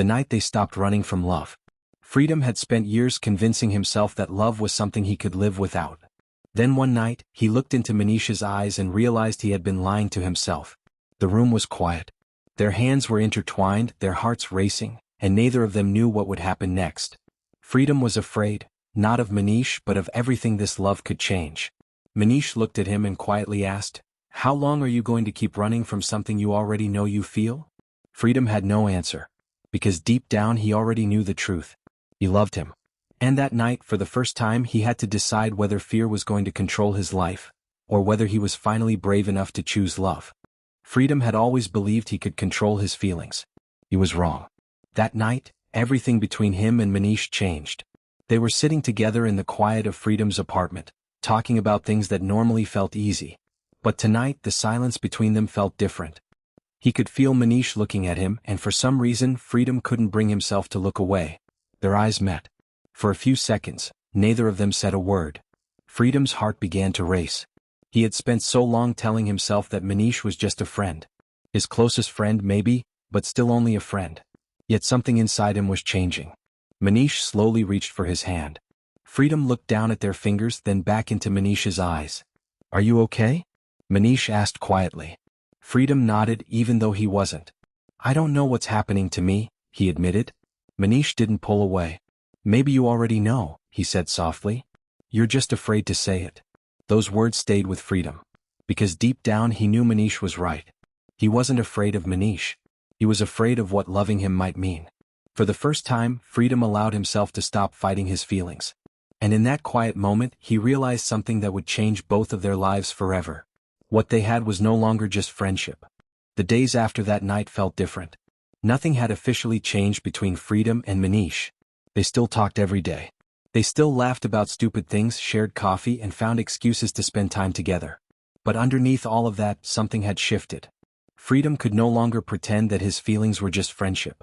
The night they stopped running from love. Freedom had spent years convincing himself that love was something he could live without. Then one night, he looked into Manisha's eyes and realized he had been lying to himself. The room was quiet. Their hands were intertwined, their hearts racing, and neither of them knew what would happen next. Freedom was afraid, not of Manish but of everything this love could change. Manish looked at him and quietly asked, "How long are you going to keep running from something you already know you feel?" Freedom had no answer. Because deep down he already knew the truth. He loved him. And that night, for the first time, he had to decide whether fear was going to control his life, or whether he was finally brave enough to choose love. Freedom had always believed he could control his feelings. He was wrong. That night, everything between him and Manish changed. They were sitting together in the quiet of Freedom's apartment, talking about things that normally felt easy. But tonight, the silence between them felt different. He could feel Manish looking at him, and for some reason, Freedom couldn't bring himself to look away. Their eyes met. For a few seconds, neither of them said a word. Freedom's heart began to race. He had spent so long telling himself that Manish was just a friend. His closest friend maybe, but still only a friend. Yet something inside him was changing. Manish slowly reached for his hand. Freedom looked down at their fingers, then back into Manish's eyes. "Are you okay?" Manish asked quietly. Freedom nodded even though he wasn't. "I don't know what's happening to me," he admitted. Manish didn't pull away. "Maybe you already know," he said softly. "You're just afraid to say it." Those words stayed with Freedom. Because deep down he knew Manish was right. He wasn't afraid of Manish. He was afraid of what loving him might mean. For the first time, Freedom allowed himself to stop fighting his feelings. And in that quiet moment, he realized something that would change both of their lives forever. What they had was no longer just friendship. The days after that night felt different. Nothing had officially changed between Freedom and Manish. They still talked every day. They still laughed about stupid things, shared coffee, and found excuses to spend time together. But underneath all of that, something had shifted. Freedom could no longer pretend that his feelings were just friendship.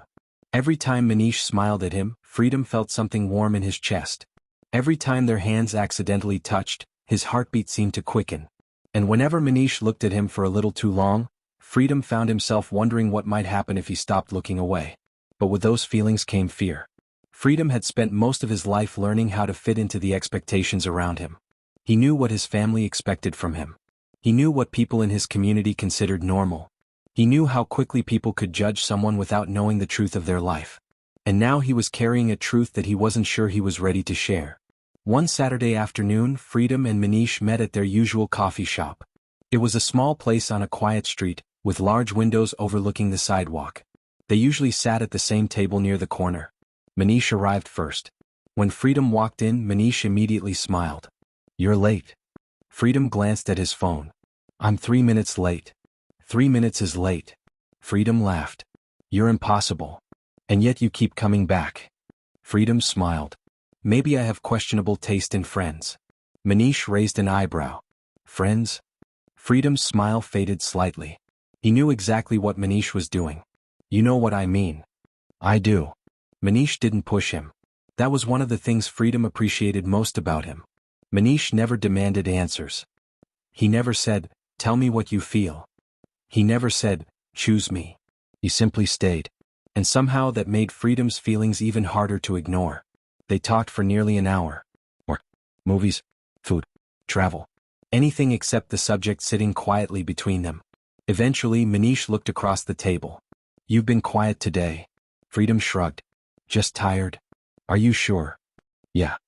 Every time Manish smiled at him, Freedom felt something warm in his chest. Every time their hands accidentally touched, his heartbeat seemed to quicken. And whenever Manish looked at him for a little too long, Freedom found himself wondering what might happen if he stopped looking away. But with those feelings came fear. Freedom had spent most of his life learning how to fit into the expectations around him. He knew what his family expected from him. He knew what people in his community considered normal. He knew how quickly people could judge someone without knowing the truth of their life. And now he was carrying a truth that he wasn't sure he was ready to share. One Saturday afternoon, Freedom and Manish met at their usual coffee shop. It was a small place on a quiet street, with large windows overlooking the sidewalk. They usually sat at the same table near the corner. Manish arrived first. When Freedom walked in, Manish immediately smiled. "You're late." Freedom glanced at his phone. "I'm 3 minutes late." 3 minutes is late. Freedom laughed. "You're impossible. And yet you keep coming back." Freedom smiled. "Maybe I have questionable taste in friends." Manish raised an eyebrow. "Friends?" Freedom's smile faded slightly. He knew exactly what Manish was doing. "You know what I mean." "I do." Manish didn't push him. That was one of the things Freedom appreciated most about him. Manish never demanded answers. He never said, "Tell me what you feel." He never said, "Choose me." He simply stayed. And somehow that made Freedom's feelings even harder to ignore. They talked for nearly an hour. Or movies, food, travel. Anything except the subject sitting quietly between them. Eventually, Manish looked across the table. "You've been quiet today." Freedom shrugged. "Just tired." "Are you sure?" "Yeah."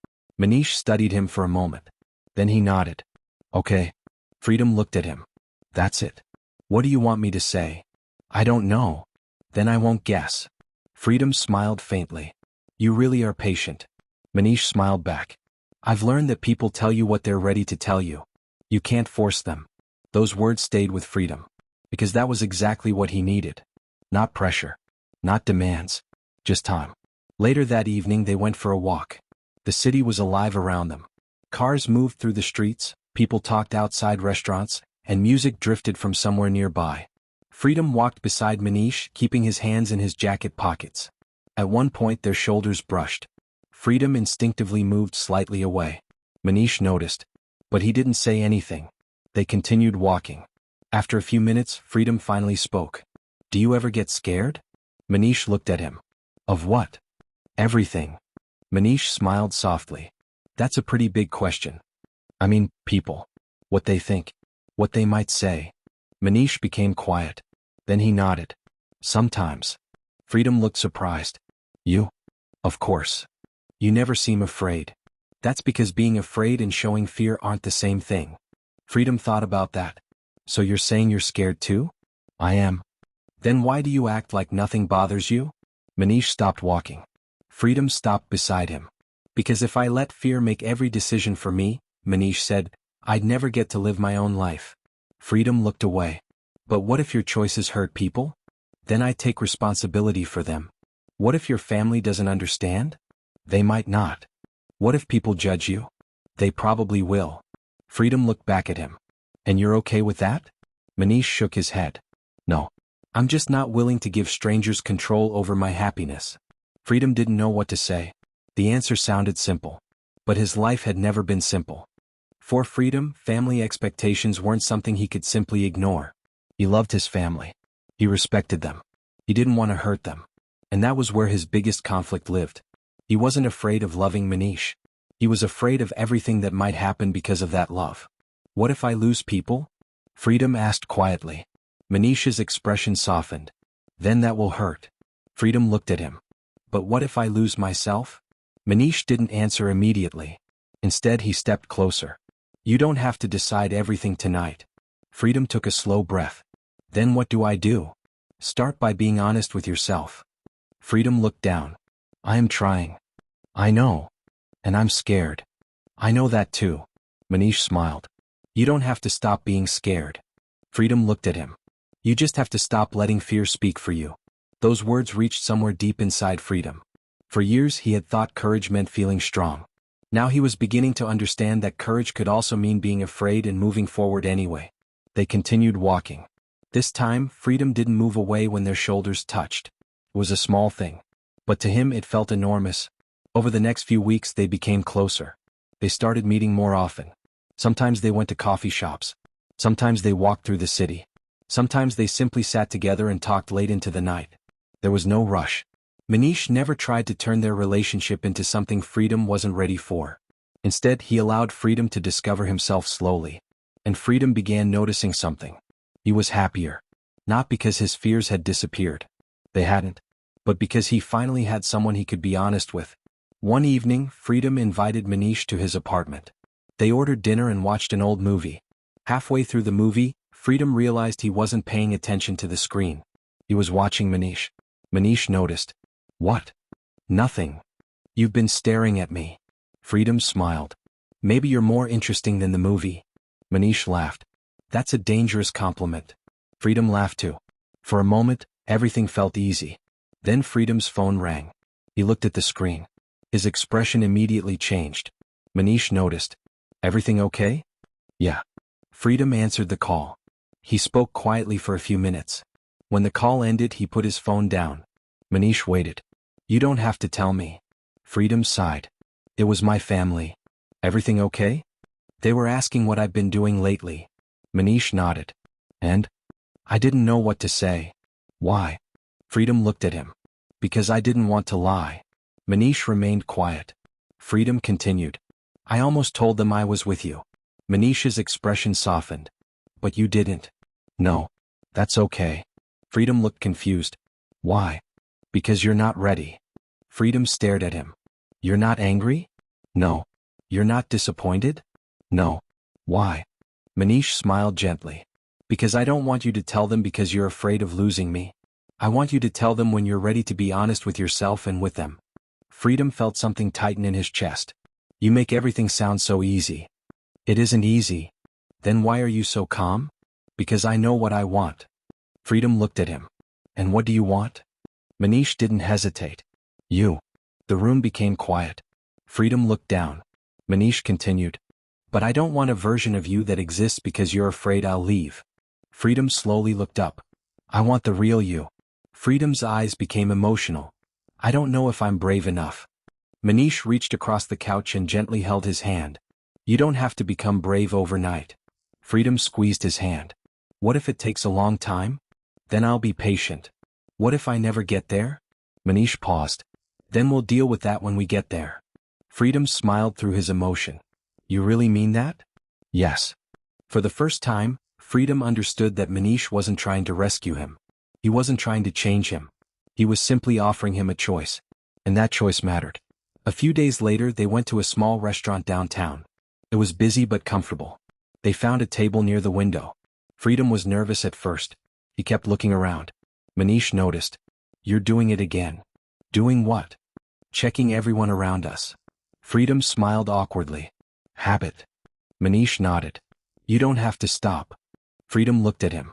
Manish studied him for a moment. Then he nodded. "Okay." Freedom looked at him. "That's it. What do you want me to say?" "I don't know." "Then I won't guess." Freedom smiled faintly. "You really are patient." Manish smiled back. "I've learned that people tell you what they're ready to tell you. You can't force them." Those words stayed with Freedom. Because that was exactly what he needed. Not pressure. Not demands. Just time. Later that evening they went for a walk. The city was alive around them. Cars moved through the streets, people talked outside restaurants, and music drifted from somewhere nearby. Freedom walked beside Manish, keeping his hands in his jacket pockets. At one point their shoulders brushed. Freedom instinctively moved slightly away. Manish noticed. But he didn't say anything. They continued walking. After a few minutes, Freedom finally spoke. "Do you ever get scared?" Manish looked at him. Of what? Everything. Manish smiled softly. That's a pretty big question. I mean, people. What they think. What they might say. Manish became quiet. Then he nodded. Sometimes. Freedom looked surprised. You? Of course. You never seem afraid. That's because being afraid and showing fear aren't the same thing. Freedom thought about that. So you're saying you're scared too? I am. Then why do you act like nothing bothers you? Manish stopped walking. Freedom stopped beside him. Because if I let fear make every decision for me, Manish said, I'd never get to live my own life. Freedom looked away. But what if your choices hurt people? Then I take responsibility for them. What if your family doesn't understand? They might not. What if people judge you? They probably will. Freedom looked back at him. And you're okay with that? Manish shook his head. No. I'm just not willing to give strangers control over my happiness. Freedom didn't know what to say. The answer sounded simple. But his life had never been simple. For Freedom, family expectations weren't something he could simply ignore. He loved his family. He respected them. He didn't want to hurt them. And that was where his biggest conflict lived. He wasn't afraid of loving Manish. He was afraid of everything that might happen because of that love. What if I lose people? Freedom asked quietly. Manish's expression softened. Then that will hurt. Freedom looked at him. But what if I lose myself? Manish didn't answer immediately. Instead, he stepped closer. You don't have to decide everything tonight. Freedom took a slow breath. Then what do I do? Start by being honest with yourself. Freedom looked down. I am trying. I know. And I'm scared. I know that too. Manish smiled. You don't have to stop being scared. Freedom looked at him. You just have to stop letting fear speak for you. Those words reached somewhere deep inside Freedom. For years he had thought courage meant feeling strong. Now he was beginning to understand that courage could also mean being afraid and moving forward anyway. They continued walking. This time, Freedom didn't move away when their shoulders touched. It was a small thing. But to him it felt enormous. Over the next few weeks they became closer. They started meeting more often. Sometimes they went to coffee shops. Sometimes they walked through the city. Sometimes they simply sat together and talked late into the night. There was no rush. Manish never tried to turn their relationship into something Freedom wasn't ready for. Instead, he allowed Freedom to discover himself slowly. And Freedom began noticing something. He was happier. Not because his fears had disappeared. They hadn't. But because he finally had someone he could be honest with. One evening, Freedom invited Manish to his apartment. They ordered dinner and watched an old movie. Halfway through the movie, Freedom realized he wasn't paying attention to the screen. He was watching Manish. Manish noticed. What? Nothing. You've been staring at me. Freedom smiled. Maybe you're more interesting than the movie. Manish laughed. That's a dangerous compliment. Freedom laughed too. For a moment, everything felt easy. Then Freedom's phone rang. He looked at the screen. His expression immediately changed. Manish noticed. Everything okay? Yeah. Freedom answered the call. He spoke quietly for a few minutes. When the call ended, he put his phone down. Manish waited. You don't have to tell me. Freedom sighed. It was my family. Everything okay? They were asking what I've been doing lately. Manish nodded. And? I didn't know what to say. Why? Freedom looked at him. Because I didn't want to lie. Manish remained quiet. Freedom continued. I almost told them I was with you. Manish's expression softened. But you didn't. No. That's okay. Freedom looked confused. Why? Because you're not ready. Freedom stared at him. You're not angry? No. You're not disappointed? No. Why? Manish smiled gently. Because I don't want you to tell them because you're afraid of losing me. I want you to tell them when you're ready to be honest with yourself and with them. Freedom felt something tighten in his chest. You make everything sound so easy. It isn't easy. Then why are you so calm? Because I know what I want. Freedom looked at him. And what do you want? Manish didn't hesitate. You. The room became quiet. Freedom looked down. Manish continued. But I don't want a version of you that exists because you're afraid I'll leave. Freedom slowly looked up. I want the real you. Freedom's eyes became emotional. I don't know if I'm brave enough. Manish reached across the couch and gently held his hand. You don't have to become brave overnight. Freedom squeezed his hand. What if it takes a long time? Then I'll be patient. What if I never get there? Manish paused. Then we'll deal with that when we get there. Freedom smiled through his emotion. You really mean that? Yes. For the first time, Freedom understood that Manish wasn't trying to rescue him. He wasn't trying to change him. He was simply offering him a choice. And that choice mattered. A few days later they went to a small restaurant downtown. It was busy but comfortable. They found a table near the window. Freedom was nervous at first. He kept looking around. Manish noticed. You're doing it again. Doing what? Checking everyone around us. Freedom smiled awkwardly. Habit. Manish nodded. You don't have to stop. Freedom looked at him.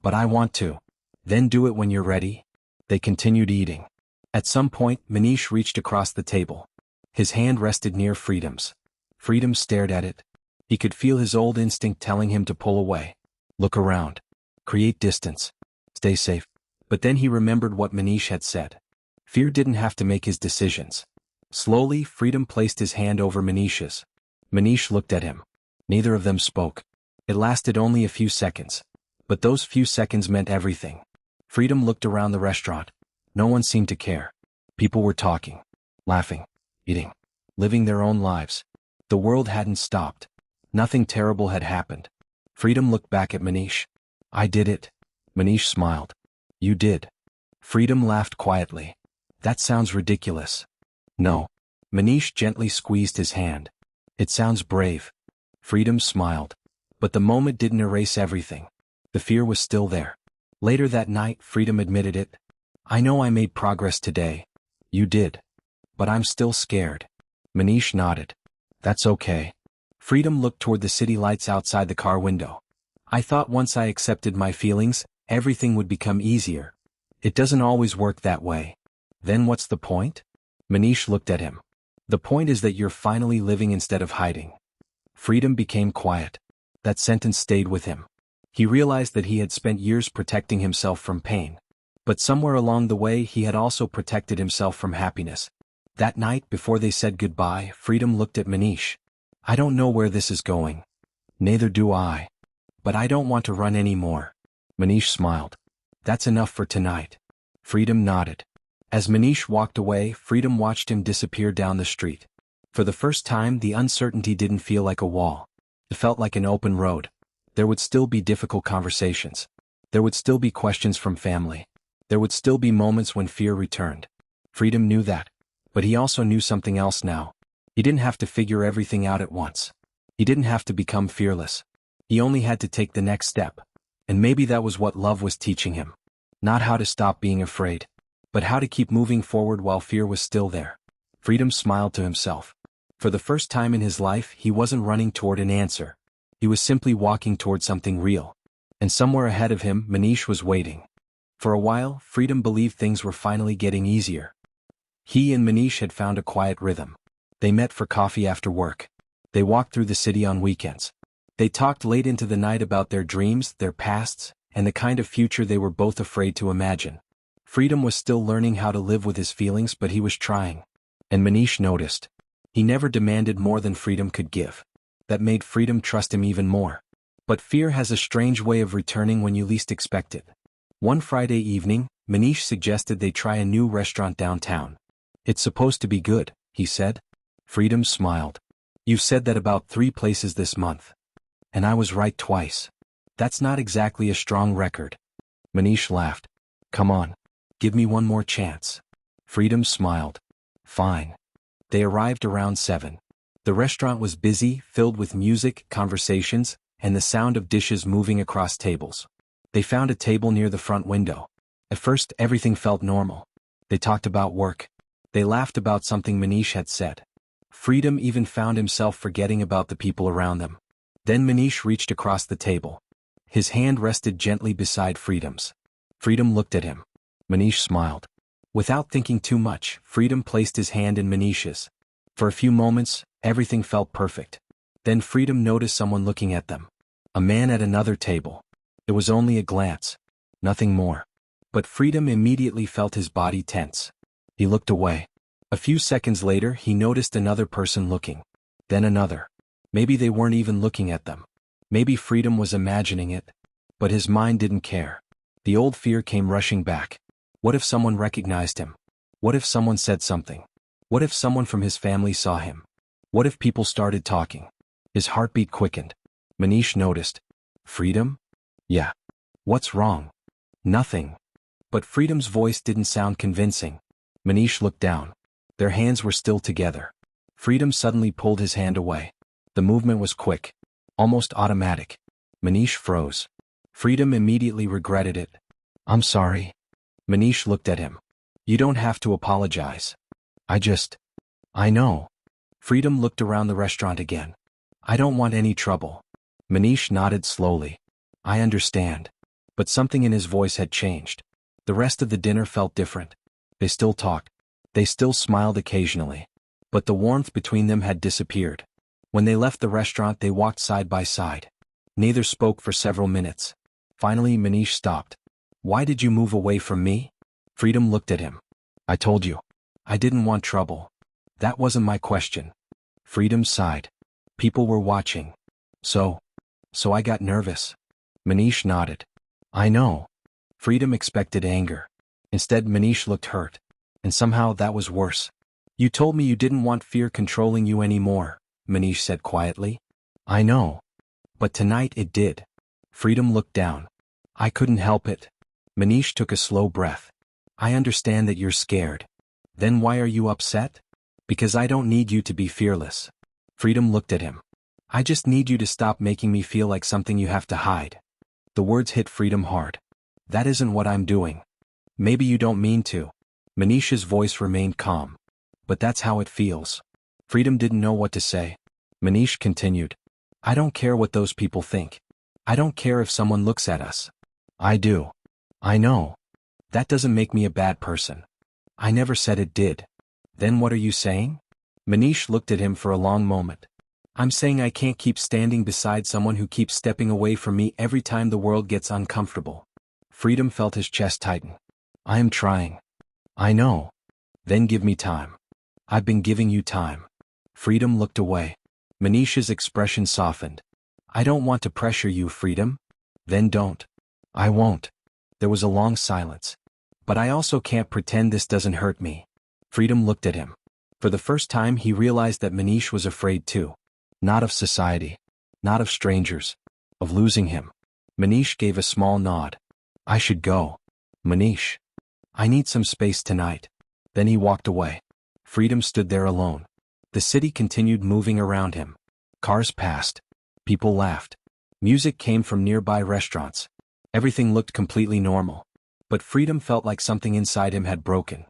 But I want to. Then do it when you're ready. They continued eating. At some point, Manish reached across the table. His hand rested near Freedom's. Freedom stared at it. He could feel his old instinct telling him to pull away. Look around. Create distance. Stay safe. But then he remembered what Manish had said. Fear didn't have to make his decisions. Slowly, Freedom placed his hand over Manish's. Manish looked at him. Neither of them spoke. It lasted only a few seconds. But those few seconds meant everything. Freedom looked around the restaurant. No one seemed to care. People were talking, laughing, eating, living their own lives. The world hadn't stopped. Nothing terrible had happened. Freedom looked back at Manish. I did it. Manish smiled. You did. Freedom laughed quietly. That sounds ridiculous. No. Manish gently squeezed his hand. It sounds brave. Freedom smiled. But the moment didn't erase everything. The fear was still there. Later that night, Freedom admitted it. I know I made progress today. You did. But I'm still scared. Manish nodded. That's okay. Freedom looked toward the city lights outside the car window. I thought once I accepted my feelings, everything would become easier. It doesn't always work that way. Then what's the point? Manish looked at him. The point is that you're finally living instead of hiding. Freedom became quiet. That sentence stayed with him. He realized that he had spent years protecting himself from pain. But somewhere along the way he had also protected himself from happiness. That night, before they said goodbye, Freedom looked at Manish. I don't know where this is going. Neither do I. But I don't want to run anymore. Manish smiled. That's enough for tonight. Freedom nodded. As Manish walked away, Freedom watched him disappear down the street. For the first time, the uncertainty didn't feel like a wall. It felt like an open road. There would still be difficult conversations. There would still be questions from family. There would still be moments when fear returned. Freedom knew that. But he also knew something else now. He didn't have to figure everything out at once. He didn't have to become fearless. He only had to take the next step. And maybe that was what love was teaching him. Not how to stop being afraid, but how to keep moving forward while fear was still there. Freedom smiled to himself. For the first time in his life, he wasn't running toward an answer. He was simply walking toward something real. And somewhere ahead of him, Manish was waiting. For a while, Freedom believed things were finally getting easier. He and Manish had found a quiet rhythm. They met for coffee after work. They walked through the city on weekends. They talked late into the night about their dreams, their pasts, and the kind of future they were both afraid to imagine. Freedom was still learning how to live with his feelings, but he was trying. And Manish noticed. He never demanded more than Freedom could give. That made Freedom trust him even more. But fear has a strange way of returning when you least expect it. One Friday evening, Manish suggested they try a new restaurant downtown. It's supposed to be good, he said. Freedom smiled. You've said that about 3 places this month. And I was right twice. That's not exactly a strong record. Manish laughed. Come on. Give me one more chance. Freedom smiled. Fine. They arrived around 7. The restaurant was busy, filled with music, conversations, and the sound of dishes moving across tables. They found a table near the front window. At first, everything felt normal. They talked about work. They laughed about something Manish had said. Freedom even found himself forgetting about the people around them. Then Manish reached across the table. His hand rested gently beside Freedom's. Freedom looked at him. Manish smiled. Without thinking too much, Freedom placed his hand in Manish's. For a few moments, everything felt perfect. Then Freedom noticed someone looking at them. A man at another table. It was only a glance. Nothing more. But Freedom immediately felt his body tense. He looked away. A few seconds later, he noticed another person looking. Then another. Maybe they weren't even looking at them. Maybe Freedom was imagining it. But his mind didn't care. The old fear came rushing back. What if someone recognized him? What if someone said something? What if someone from his family saw him? What if people started talking? His heartbeat quickened. Manish noticed. Freedom? Yeah. What's wrong? Nothing. But Freedom's voice didn't sound convincing. Manish looked down. Their hands were still together. Freedom suddenly pulled his hand away. The movement was quick, almost automatic. Manish froze. Freedom immediately regretted it. I'm sorry. Manish looked at him. You don't have to apologize. I know. Freedom looked around the restaurant again. I don't want any trouble. Manish nodded slowly. I understand. But something in his voice had changed. The rest of the dinner felt different. They still talked. They still smiled occasionally. But the warmth between them had disappeared. When they left the restaurant, they walked side by side. Neither spoke for several minutes. Finally, Manish stopped. Why did you move away from me? Freedom looked at him. I told you. I didn't want trouble. That wasn't my question. Freedom sighed. People were watching. So I got nervous. Manish nodded. I know. Freedom expected anger. Instead, Manish looked hurt. And somehow that was worse. You told me you didn't want fear controlling you anymore, Manish said quietly. I know. But tonight it did. Freedom looked down. I couldn't help it. Manish took a slow breath. I understand that you're scared. Then why are you upset? Because I don't need you to be fearless. Freedom looked at him. I just need you to stop making me feel like something you have to hide. The words hit Freedom hard. That isn't what I'm doing. Maybe you don't mean to. Manish's voice remained calm. But that's how it feels. Freedom didn't know what to say. Manish continued. I don't care what those people think. I don't care if someone looks at us. I do. I know. That doesn't make me a bad person. I never said it did. Then what are you saying? Manish looked at him for a long moment. I'm saying I can't keep standing beside someone who keeps stepping away from me every time the world gets uncomfortable. Freedom felt his chest tighten. I am trying. I know. Then give me time. I've been giving you time. Freedom looked away. Manish's expression softened. I don't want to pressure you, Freedom. Then don't. I won't. There was a long silence. But I also can't pretend this doesn't hurt me. Freedom looked at him. For the first time he realized that Manish was afraid too. Not of society. Not of strangers. Of losing him. Manish gave a small nod. I should go. Manish. I need some space tonight. Then he walked away. Freedom stood there alone. The city continued moving around him. Cars passed. People laughed. Music came from nearby restaurants. Everything looked completely normal. But Freedom felt like something inside him had broken.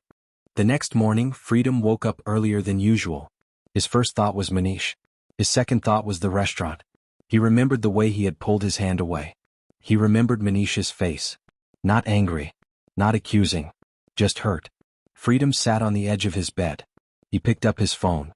The next morning, Freedom woke up earlier than usual. His first thought was Manish. His second thought was the restaurant. He remembered the way he had pulled his hand away. He remembered Manish's face. Not angry. Not accusing. Just hurt. Freedom sat on the edge of his bed. He picked up his phone.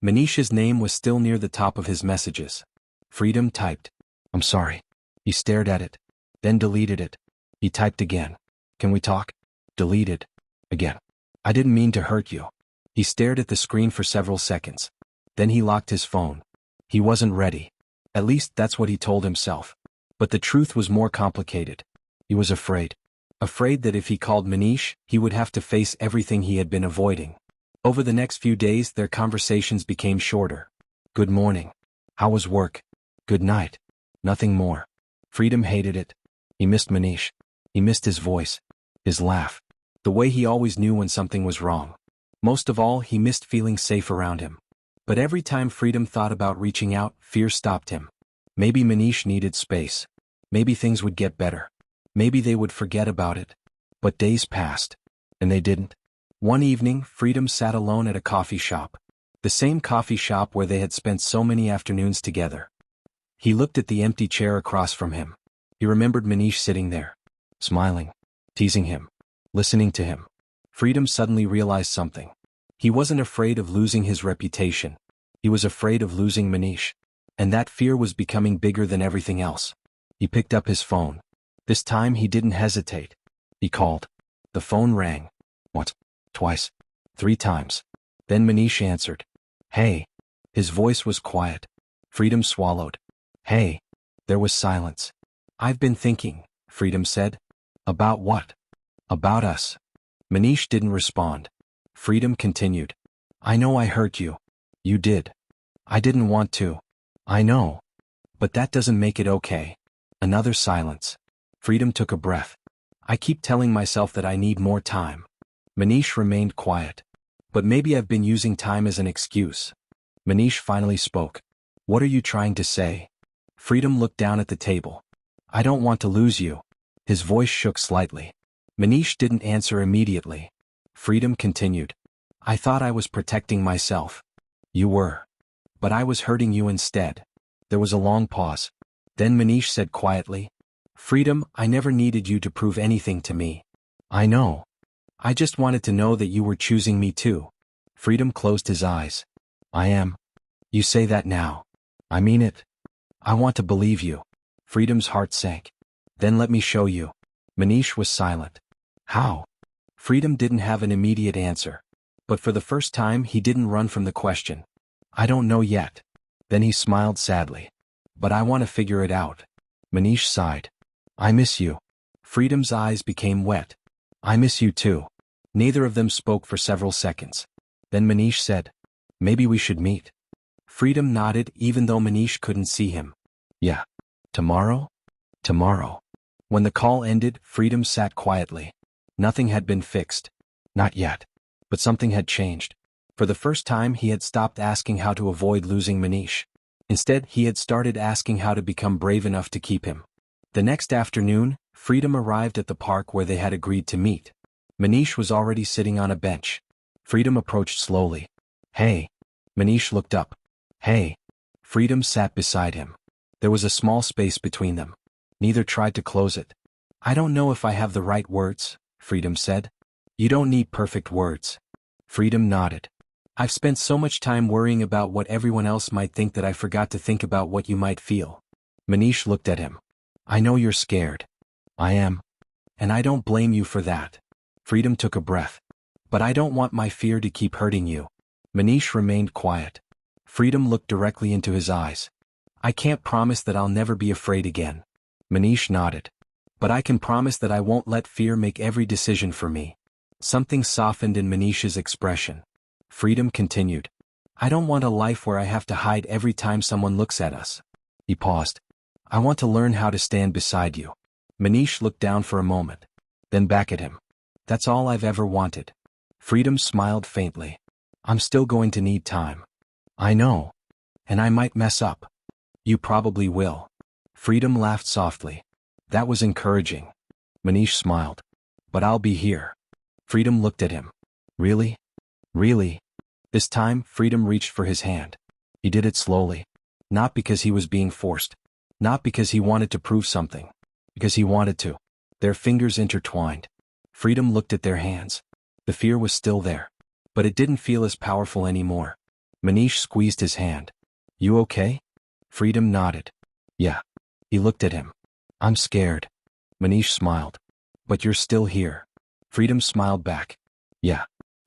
Manish's name was still near the top of his messages. Freedom typed. I'm sorry. He stared at it. Then deleted it. He typed again. Can we talk? Deleted. Again. I didn't mean to hurt you. He stared at the screen for several seconds. Then he locked his phone. He wasn't ready. At least that's what he told himself. But the truth was more complicated. He was afraid. Afraid that if he called Manish, he would have to face everything he had been avoiding. Over the next few days, their conversations became shorter. Good morning. How was work? Good night. Nothing more. Freedom hated it. He missed Manish. He missed his voice. His laugh. The way he always knew when something was wrong. Most of all, he missed feeling safe around him. But every time Freedom thought about reaching out, fear stopped him. Maybe Manish needed space. Maybe things would get better. Maybe they would forget about it. But days passed. And they didn't. One evening, Freedom sat alone at a coffee shop. The same coffee shop where they had spent so many afternoons together. He looked at the empty chair across from him. He remembered Manish sitting there. Smiling. Teasing him. Listening to him. Freedom suddenly realized something. He wasn't afraid of losing his reputation. He was afraid of losing Manish. And that fear was becoming bigger than everything else. He picked up his phone. This time he didn't hesitate. He called. The phone rang. Once. Twice. 3 times. Then Manish answered. Hey. His voice was quiet. Freedom swallowed. Hey. There was silence. I've been thinking, Freedom said. About what? About us. Manish didn't respond. Freedom continued. I know I hurt you. You did. I didn't want to. I know. But that doesn't make it okay. Another silence. Freedom took a breath. I keep telling myself that I need more time. Manish remained quiet. But maybe I've been using time as an excuse. Manish finally spoke. What are you trying to say? Freedom looked down at the table. I don't want to lose you. His voice shook slightly. Manish didn't answer immediately. Freedom continued. I thought I was protecting myself. You were. But I was hurting you instead. There was a long pause. Then Manish said quietly, Freedom, I never needed you to prove anything to me. I know. I just wanted to know that you were choosing me too. Freedom closed his eyes. I am. You say that now. I mean it. I want to believe you. Freedom's heart sank. Then let me show you. Manish was silent. How? Freedom didn't have an immediate answer. But for the first time he didn't run from the question. I don't know yet. Then he smiled sadly. But I want to figure it out. Manish sighed. I miss you. Freedom's eyes became wet. I miss you too. Neither of them spoke for several seconds. Then Manish said, Maybe we should meet. Freedom nodded even though Manish couldn't see him. Yeah. Tomorrow? Tomorrow. When the call ended, Freedom sat quietly. Nothing had been fixed. Not yet. But something had changed. For the first time he had stopped asking how to avoid losing Manish. Instead, he had started asking how to become brave enough to keep him. The next afternoon, Freedom arrived at the park where they had agreed to meet. Manish was already sitting on a bench. Freedom approached slowly. Hey. Manish looked up. Hey. Freedom sat beside him. There was a small space between them. Neither tried to close it. I don't know if I have the right words, Freedom said. You don't need perfect words. Freedom nodded. I've spent so much time worrying about what everyone else might think that I forgot to think about what you might feel. Manish looked at him. I know you're scared. I am. And I don't blame you for that. Freedom took a breath. But I don't want my fear to keep hurting you. Manish remained quiet. Freedom looked directly into his eyes. I can't promise that I'll never be afraid again. Manish nodded. But I can promise that I won't let fear make every decision for me. Something softened in Manish's expression. Freedom continued. I don't want a life where I have to hide every time someone looks at us. He paused. I want to learn how to stand beside you. Manish looked down for a moment. Then back at him. That's all I've ever wanted. Freedom smiled faintly. I'm still going to need time. I know. And I might mess up. You probably will. Freedom laughed softly. That was encouraging. Manish smiled. But I'll be here. Freedom looked at him. Really? Really? This time, Freedom reached for his hand. He did it slowly. Not because he was being forced. Not because he wanted to prove something. Because he wanted to. Their fingers intertwined. Freedom looked at their hands. The fear was still there. But it didn't feel as powerful anymore. Manish squeezed his hand. You okay? Freedom nodded. Yeah. He looked at him. I'm scared. Manish smiled. But you're still here. Freedom smiled back. Yeah.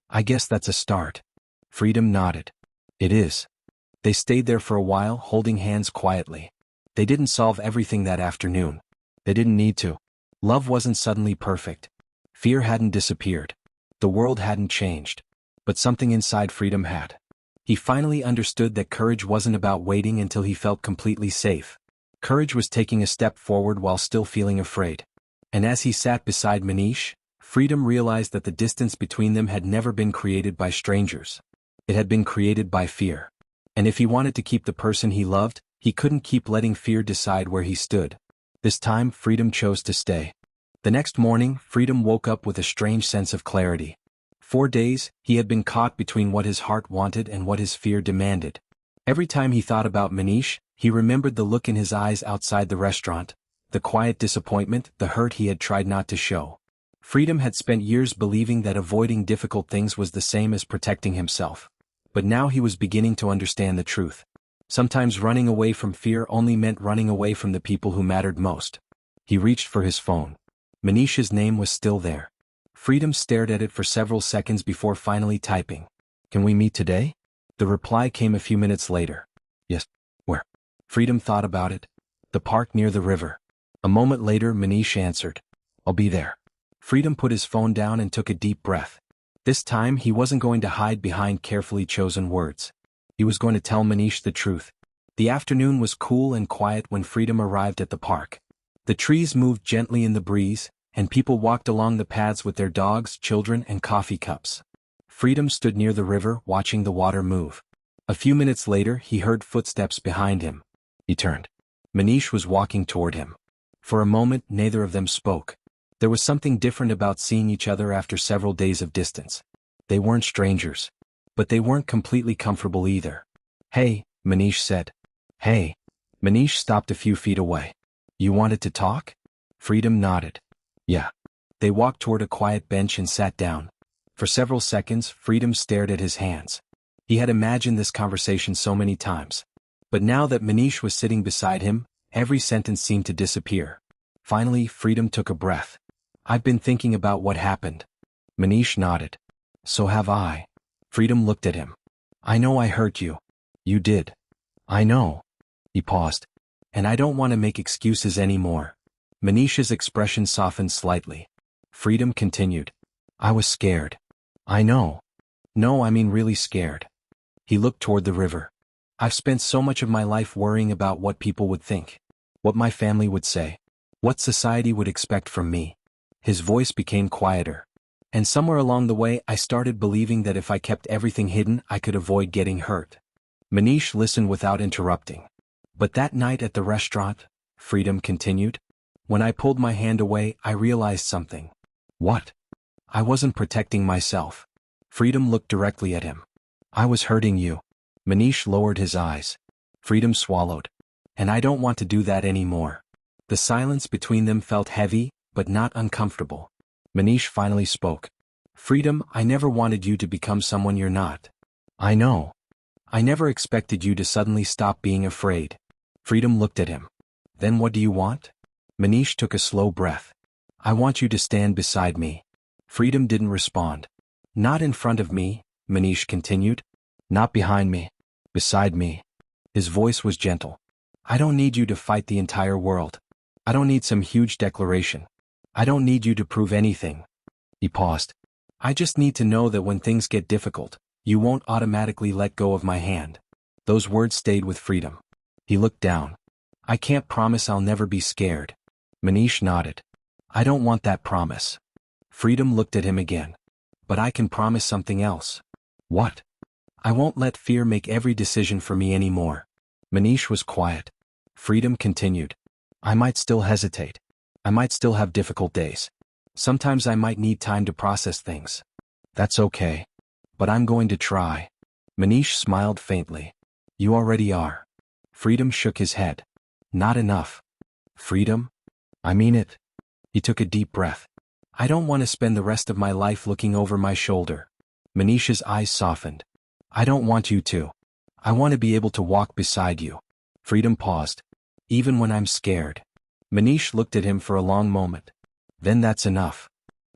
I guess that's a start. Freedom nodded. It is. They stayed there for a while, holding hands quietly. They didn't solve everything that afternoon. They didn't need to. Love wasn't suddenly perfect. Fear hadn't disappeared. The world hadn't changed. But something inside Freedom had. He finally understood that courage wasn't about waiting until he felt completely safe. Courage was taking a step forward while still feeling afraid. And as he sat beside Manish, Freedom realized that the distance between them had never been created by strangers. It had been created by fear. And if he wanted to keep the person he loved, he couldn't keep letting fear decide where he stood. This time, Freedom chose to stay. The next morning, Freedom woke up with a strange sense of clarity. 4 days, he had been caught between what his heart wanted and what his fear demanded. Every time he thought about Manish, he remembered the look in his eyes outside the restaurant, the quiet disappointment, the hurt he had tried not to show. Freedom had spent years believing that avoiding difficult things was the same as protecting himself. But now he was beginning to understand the truth. Sometimes running away from fear only meant running away from the people who mattered most. He reached for his phone. Manish's name was still there. Freedom stared at it for several seconds before finally typing. Can we meet today? The reply came a few minutes later. Yes. Where? Freedom thought about it. The park near the river. A moment later, Manish answered. I'll be there. Freedom put his phone down and took a deep breath. This time he wasn't going to hide behind carefully chosen words. He was going to tell Manish the truth. The afternoon was cool and quiet when Freedom arrived at the park. The trees moved gently in the breeze, and people walked along the paths with their dogs, children, and coffee cups. Freedom stood near the river, watching the water move. A few minutes later he heard footsteps behind him. He turned. Manish was walking toward him. For a moment neither of them spoke. There was something different about seeing each other after several days of distance. They weren't strangers. But they weren't completely comfortable either. "Hey," Manish said. "Hey." Manish stopped a few feet away. "You wanted to talk?" Freedom nodded. "Yeah." They walked toward a quiet bench and sat down. For several seconds Freedom stared at his hands. He had imagined this conversation so many times. But now that Manish was sitting beside him, every sentence seemed to disappear. Finally Freedom took a breath. "I've been thinking about what happened." Manish nodded. "So have I." Freedom looked at him. "I know I hurt you." "You did." "I know." He paused. "And I don't want to make excuses anymore." Manish's expression softened slightly. Freedom continued. "I was scared." "I know." "No, I mean really scared." He looked toward the river. "I've spent so much of my life worrying about what people would think. What my family would say. What society would expect from me." His voice became quieter. "And somewhere along the way I started believing that if I kept everything hidden I could avoid getting hurt." Manish listened without interrupting. "But that night at the restaurant," Freedom continued, "when I pulled my hand away I realized something." "What?" "I wasn't protecting myself." Freedom looked directly at him. "I was hurting you." Manish lowered his eyes. Freedom swallowed. "And I don't want to do that anymore." The silence between them felt heavy, but not uncomfortable. Manish finally spoke. "Freedom, I never wanted you to become someone you're not." "I know." "I never expected you to suddenly stop being afraid." Freedom looked at him. "Then what do you want?" Manish took a slow breath. "I want you to stand beside me." Freedom didn't respond. "Not in front of me," Manish continued. "Not behind me. Beside me." His voice was gentle. "I don't need you to fight the entire world. I don't need some huge declaration. I don't need you to prove anything." He paused. "I just need to know that when things get difficult, you won't automatically let go of my hand." Those words stayed with Freedom. He looked down. "I can't promise I'll never be scared." Manish nodded. "I don't want that promise." Freedom looked at him again. "But I can promise something else." "What?" "I won't let fear make every decision for me anymore." Manish was quiet. Freedom continued. "I might still hesitate. I might still have difficult days. Sometimes I might need time to process things. That's okay. But I'm going to try." Manish smiled faintly. "You already are." Freedom shook his head. "Not enough." "Freedom? I mean it." He took a deep breath. "I don't want to spend the rest of my life looking over my shoulder." Manish's eyes softened. "I don't want you to. I want to be able to walk beside you." Freedom paused. "Even when I'm scared." Manish looked at him for a long moment. "Then that's enough."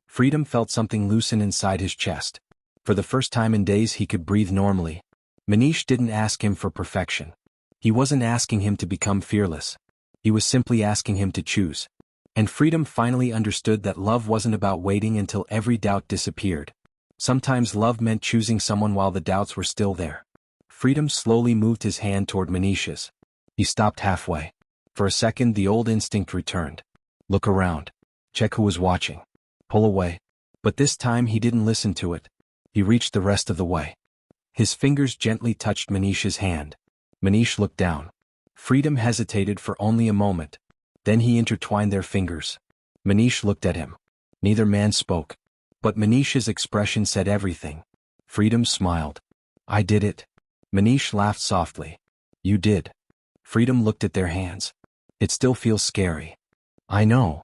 Freedom felt something loosen inside his chest. For the first time in days he could breathe normally. Manish didn't ask him for perfection. He wasn't asking him to become fearless. He was simply asking him to choose. And Freedom finally understood that love wasn't about waiting until every doubt disappeared. Sometimes love meant choosing someone while the doubts were still there. Freedom slowly moved his hand toward Manish's. He stopped halfway. For a second the old instinct returned. Look around. Check who was watching. Pull away. But this time he didn't listen to it. He reached the rest of the way. His fingers gently touched Manish's hand. Manish looked down. Freedom hesitated for only a moment. Then he intertwined their fingers. Manish looked at him. Neither man spoke. But Manish's expression said everything. Freedom smiled. "I did it." Manish laughed softly. "You did." Freedom looked at their hands. "It still feels scary." "I know.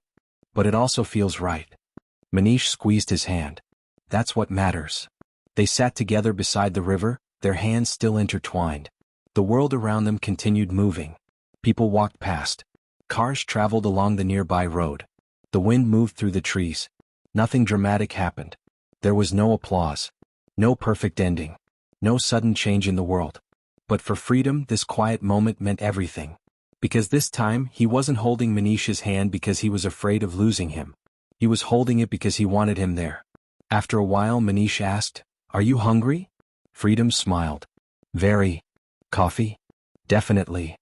But it also feels right." Manish squeezed his hand. "That's what matters." They sat together beside the river, their hands still intertwined. The world around them continued moving. People walked past. Cars traveled along the nearby road. The wind moved through the trees. Nothing dramatic happened. There was no applause. No perfect ending. No sudden change in the world. But for Freedom this quiet moment meant everything. Because this time he wasn't holding Manish's hand because he was afraid of losing him. He was holding it because he wanted him there. After a while Manish asked, "Are you hungry?" Freedom smiled. "Very. Coffee?" "Definitely."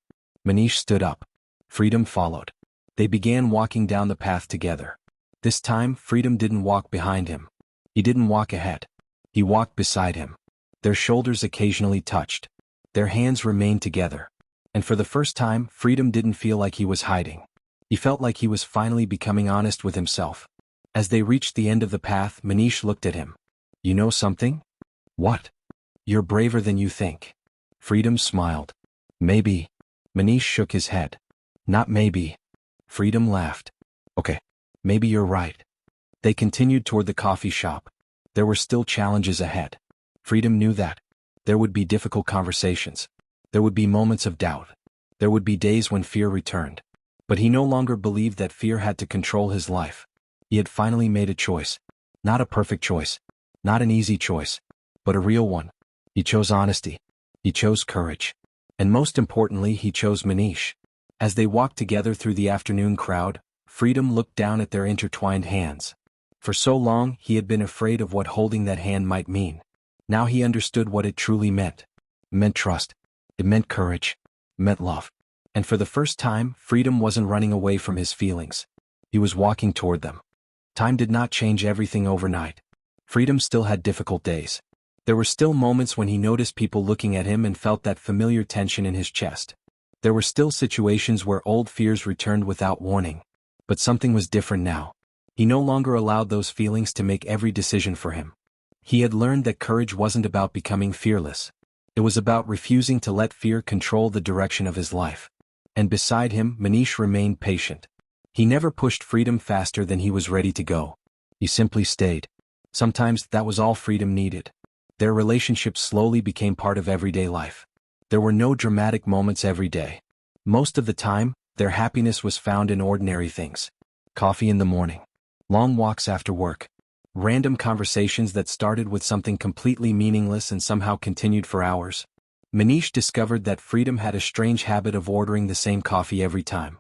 Manish stood up. Freedom followed. They began walking down the path together. This time, Freedom didn't walk behind him. He didn't walk ahead. He walked beside him. Their shoulders occasionally touched. Their hands remained together. And for the first time, Freedom didn't feel like he was hiding. He felt like he was finally becoming honest with himself. As they reached the end of the path, Manish looked at him. "You know something?" "What?" "You're braver than you think." Freedom smiled. "Maybe." Manish shook his head. "Not maybe." Freedom laughed. "Okay. Maybe you're right." They continued toward the coffee shop. There were still challenges ahead. Freedom knew that. There would be difficult conversations. There would be moments of doubt. There would be days when fear returned. But he no longer believed that fear had to control his life. He had finally made a choice. Not a perfect choice. Not an easy choice. But a real one. He chose honesty. He chose courage. And most importantly, he chose Manish. As they walked together through the afternoon crowd, Freedom looked down at their intertwined hands. For so long, he had been afraid of what holding that hand might mean. Now he understood what it truly meant. It meant trust. It meant courage. It meant love. And for the first time, Freedom wasn't running away from his feelings. He was walking toward them. Time did not change everything overnight. Freedom still had difficult days. There were still moments when he noticed people looking at him and felt that familiar tension in his chest. There were still situations where old fears returned without warning. But something was different now. He no longer allowed those feelings to make every decision for him. He had learned that courage wasn't about becoming fearless. It was about refusing to let fear control the direction of his life. And beside him, Manish remained patient. He never pushed Freedom faster than he was ready to go. He simply stayed. Sometimes that was all Freedom needed. Their relationship slowly became part of everyday life. There were no dramatic moments every day. Most of the time, their happiness was found in ordinary things. Coffee in the morning. Long walks after work. Random conversations that started with something completely meaningless and somehow continued for hours. Manish discovered that Freedom had a strange habit of ordering the same coffee every time.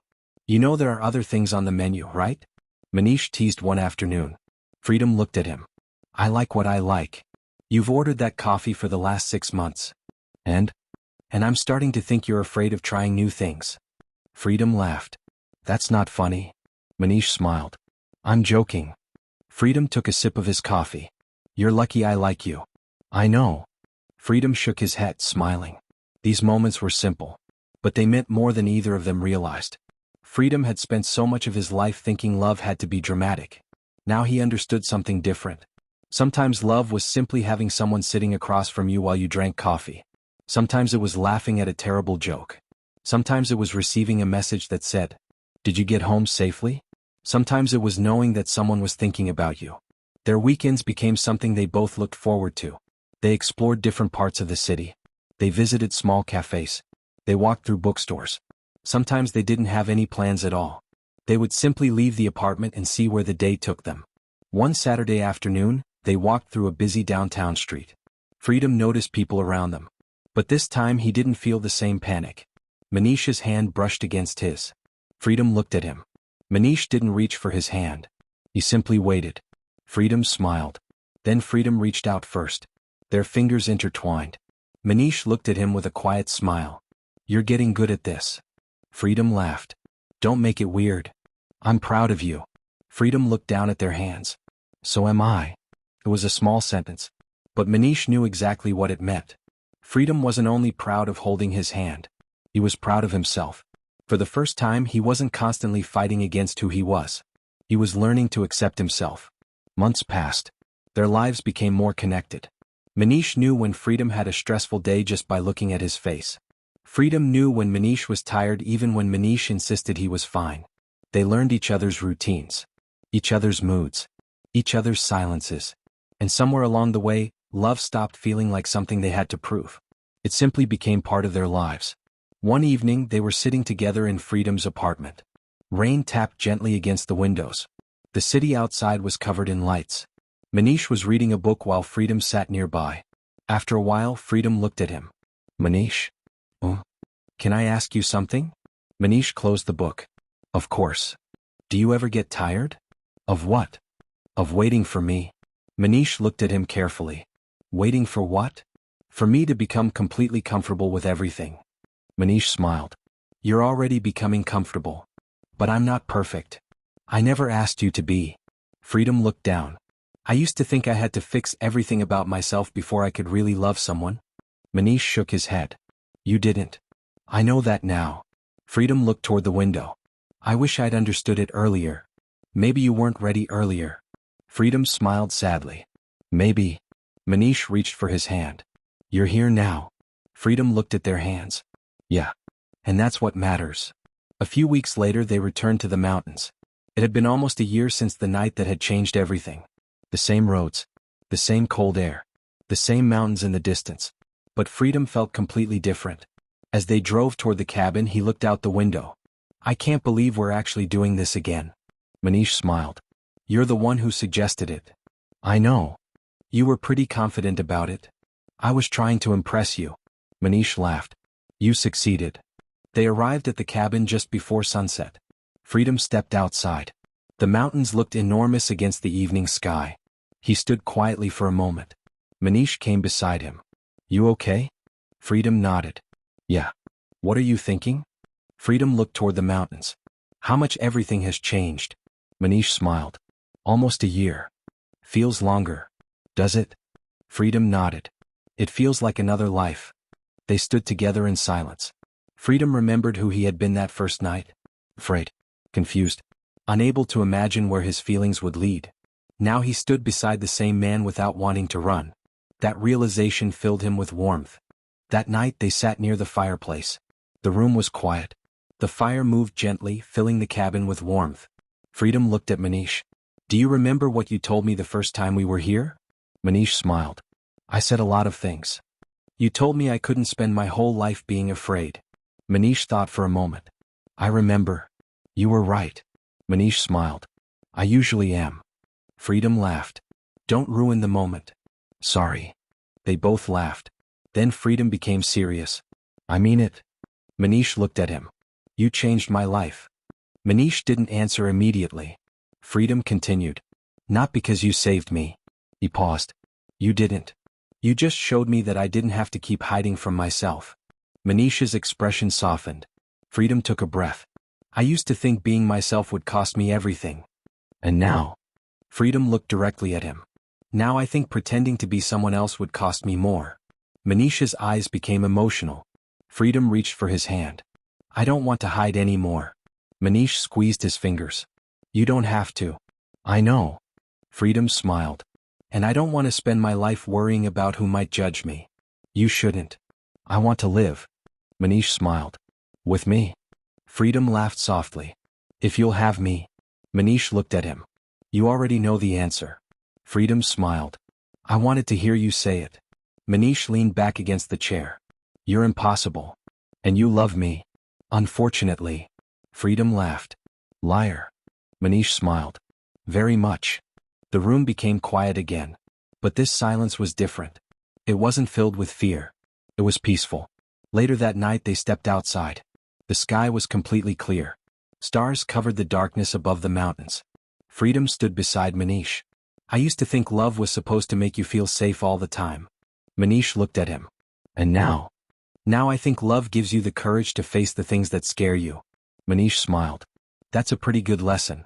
"You know there are other things on the menu, right?" Manish teased one afternoon. Freedom looked at him. "I like what I like. You've ordered that coffee for the last 6 months. And I'm starting to think you're afraid of trying new things." Freedom laughed. "That's not funny." Manish smiled. "I'm joking." Freedom took a sip of his coffee. "You're lucky I like you." "I know." Freedom shook his head, smiling. These moments were simple. But they meant more than either of them realized. Freedom had spent so much of his life thinking love had to be dramatic. Now he understood something different. Sometimes love was simply having someone sitting across from you while you drank coffee. Sometimes it was laughing at a terrible joke. Sometimes it was receiving a message that said, "Did you get home safely?" Sometimes it was knowing that someone was thinking about you. Their weekends became something they both looked forward to. They explored different parts of the city. They visited small cafes. They walked through bookstores. Sometimes they didn't have any plans at all. They would simply leave the apartment and see where the day took them. One Saturday afternoon, they walked through a busy downtown street. Freedom noticed people around them. But this time he didn't feel the same panic. Manish's hand brushed against his. Freedom looked at him. Manish didn't reach for his hand. He simply waited. Freedom smiled. Then Freedom reached out first. Their fingers intertwined. Manish looked at him with a quiet smile. "You're getting good at this." Freedom laughed. "Don't make it weird. I'm proud of you." Freedom looked down at their hands. "So am I." It was a small sentence. But Manish knew exactly what it meant. Freedom wasn't only proud of holding his hand. He was proud of himself. For the first time, he wasn't constantly fighting against who he was. He was learning to accept himself. Months passed. Their lives became more connected. Manish knew when Freedom had a stressful day just by looking at his face. Freedom knew when Manish was tired even when Manish insisted he was fine. They learned each other's routines, each other's moods, each other's silences. And somewhere along the way, love stopped feeling like something they had to prove. It simply became part of their lives. One evening, they were sitting together in Freedom's apartment. Rain tapped gently against the windows. The city outside was covered in lights. Manish was reading a book while Freedom sat nearby. After a while, Freedom looked at him. "Manish? Oh, can I ask you something?" Manish closed the book. "Of course. Do you ever get tired?" "Of what?" "Of waiting for me." Manish looked at him carefully. Waiting for what? For me to become completely comfortable with everything. Manish smiled. You're already becoming comfortable. But I'm not perfect. I never asked you to be. Freedom looked down. I used to think I had to fix everything about myself before I could really love someone. Manish shook his head. You didn't. I know that now. Freedom looked toward the window. I wish I'd understood it earlier. Maybe you weren't ready earlier. Freedom smiled sadly. Maybe. Manish reached for his hand. You're here now. Freedom looked at their hands. Yeah. And that's what matters. A few weeks later they returned to the mountains. It had been almost a year since the night that had changed everything. The same roads. The same cold air. The same mountains in the distance. But Freedom felt completely different. As they drove toward the cabin he looked out the window. I can't believe we're actually doing this again. Manish smiled. You're the one who suggested it. I know. You were pretty confident about it. I was trying to impress you. Manish laughed. You succeeded. They arrived at the cabin just before sunset. Freedom stepped outside. The mountains looked enormous against the evening sky. He stood quietly for a moment. Manish came beside him. You okay? Freedom nodded. Yeah. What are you thinking? Freedom looked toward the mountains. How much everything has changed. Manish smiled. Almost a year. Feels longer. Does it? Freedom nodded. It feels like another life. They stood together in silence. Freedom remembered who he had been that first night. Afraid. Confused. Unable to imagine where his feelings would lead. Now he stood beside the same man without wanting to run. That realization filled him with warmth. That night they sat near the fireplace. The room was quiet. The fire moved gently, filling the cabin with warmth. Freedom looked at Manish. Do you remember what you told me the first time we were here? Manish smiled. I said a lot of things. You told me I couldn't spend my whole life being afraid. Manish thought for a moment. I remember. You were right. Manish smiled. I usually am. Freedom laughed. Don't ruin the moment. Sorry. They both laughed. Then Freedom became serious. I mean it. Manish looked at him. You changed my life. Manish didn't answer immediately. Freedom continued. Not because you saved me. He paused. You didn't. You just showed me that I didn't have to keep hiding from myself. Manish's expression softened. Freedom took a breath. I used to think being myself would cost me everything. And now? Freedom looked directly at him. Now I think pretending to be someone else would cost me more. Manish's eyes became emotional. Freedom reached for his hand. I don't want to hide anymore. Manish squeezed his fingers. You don't have to. I know. Freedom smiled. And I don't want to spend my life worrying about who might judge me. You shouldn't. I want to live. Manish smiled. With me? Freedom laughed softly. If you'll have me. Manish looked at him. You already know the answer. Freedom smiled. I wanted to hear you say it. Manish leaned back against the chair. You're impossible. And you love me. Unfortunately. Freedom laughed. Liar. Manish smiled. Very much. The room became quiet again. But this silence was different. It wasn't filled with fear. It was peaceful. Later that night they stepped outside. The sky was completely clear. Stars covered the darkness above the mountains. Freedom stood beside Manish. I used to think love was supposed to make you feel safe all the time. Manish looked at him. And now? Now I think love gives you the courage to face the things that scare you. Manish smiled. That's a pretty good lesson.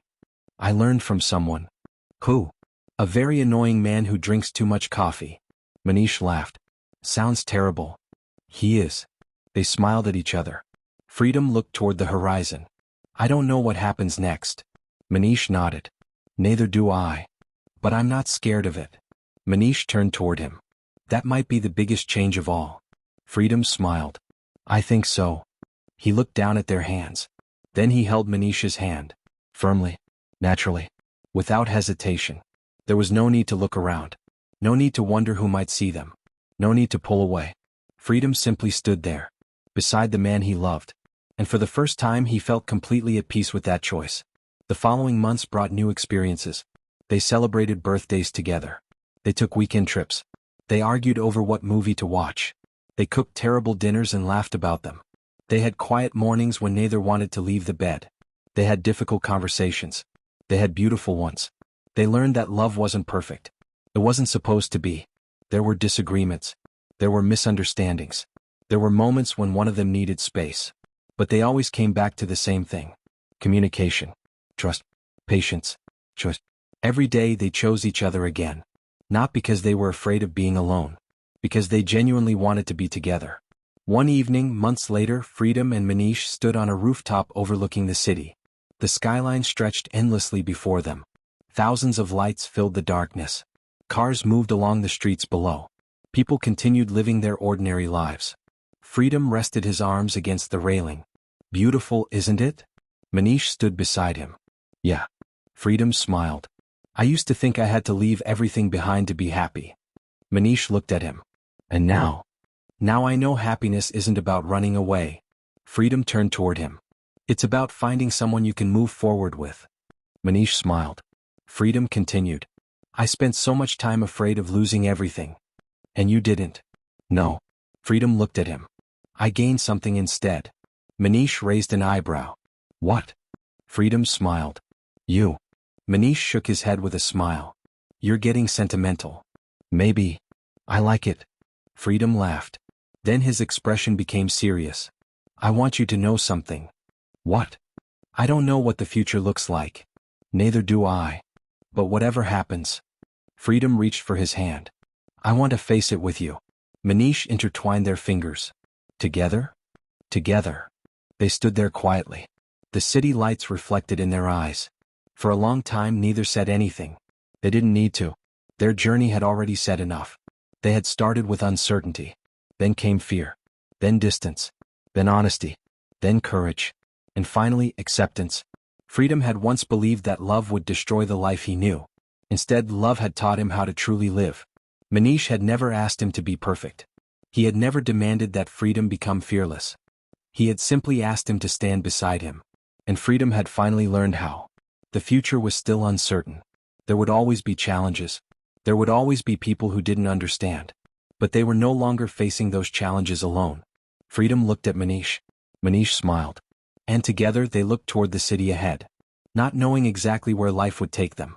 I learned from someone. Who? A very annoying man who drinks too much coffee. Manish laughed. Sounds terrible. He is. They smiled at each other. Freedom looked toward the horizon. I don't know what happens next. Manish nodded. Neither do I. But I'm not scared of it. Manish turned toward him. That might be the biggest change of all. Freedom smiled. I think so. He looked down at their hands. Then he held Manish's hand. Firmly. Naturally. Without hesitation. There was no need to look around. No need to wonder who might see them. No need to pull away. Freedom simply stood there. Beside the man he loved. And for the first time he felt completely at peace with that choice. The following months brought new experiences. They celebrated birthdays together. They took weekend trips. They argued over what movie to watch. They cooked terrible dinners and laughed about them. They had quiet mornings when neither wanted to leave the bed. They had difficult conversations. They had beautiful ones. They learned that love wasn't perfect. It wasn't supposed to be. There were disagreements. There were misunderstandings. There were moments when one of them needed space. But they always came back to the same thing. Communication. Trust. Patience. Choice. Every day they chose each other again. Not because they were afraid of being alone. Because they genuinely wanted to be together. One evening, months later, Freedom and Manish stood on a rooftop overlooking the city. The skyline stretched endlessly before them. Thousands of lights filled the darkness. Cars moved along the streets below. People continued living their ordinary lives. Freedom rested his arms against the railing. Beautiful, isn't it? Manish stood beside him. Yeah. Freedom smiled. I used to think I had to leave everything behind to be happy. Manish looked at him. And now? Now I know happiness isn't about running away. Freedom turned toward him. It's about finding someone you can move forward with. Manish smiled. Freedom continued. I spent so much time afraid of losing everything. And you didn't. No. Freedom looked at him. I gained something instead. Manish raised an eyebrow. What? Freedom smiled. You. Manish shook his head with a smile. You're getting sentimental. Maybe. I like it. Freedom laughed. Then his expression became serious. I want you to know something. What? I don't know what the future looks like. Neither do I. But whatever happens. Freedom reached for his hand. I want to face it with you. Manish intertwined their fingers. Together? Together. They stood there quietly. The city lights reflected in their eyes. For a long time neither said anything. They didn't need to. Their journey had already said enough. They had started with uncertainty. Then came fear. Then distance. Then honesty. Then courage. And finally, acceptance. Freedom had once believed that love would destroy the life he knew. Instead, love had taught him how to truly live. Manish had never asked him to be perfect. He had never demanded that Freedom become fearless. He had simply asked him to stand beside him. And Freedom had finally learned how. The future was still uncertain. There would always be challenges. There would always be people who didn't understand. But they were no longer facing those challenges alone. Freedom looked at Manish. Manish smiled. And together they looked toward the city ahead. Not knowing exactly where life would take them.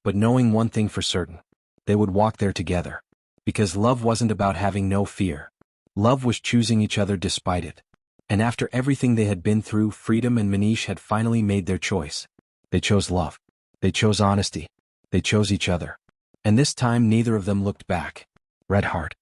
But knowing one thing for certain. They would walk there together. Because love wasn't about having no fear. Love was choosing each other despite it. And after everything they had been through, Freedom and Manish had finally made their choice. They chose love. They chose honesty. They chose each other. And this time neither of them looked back. Red Heart.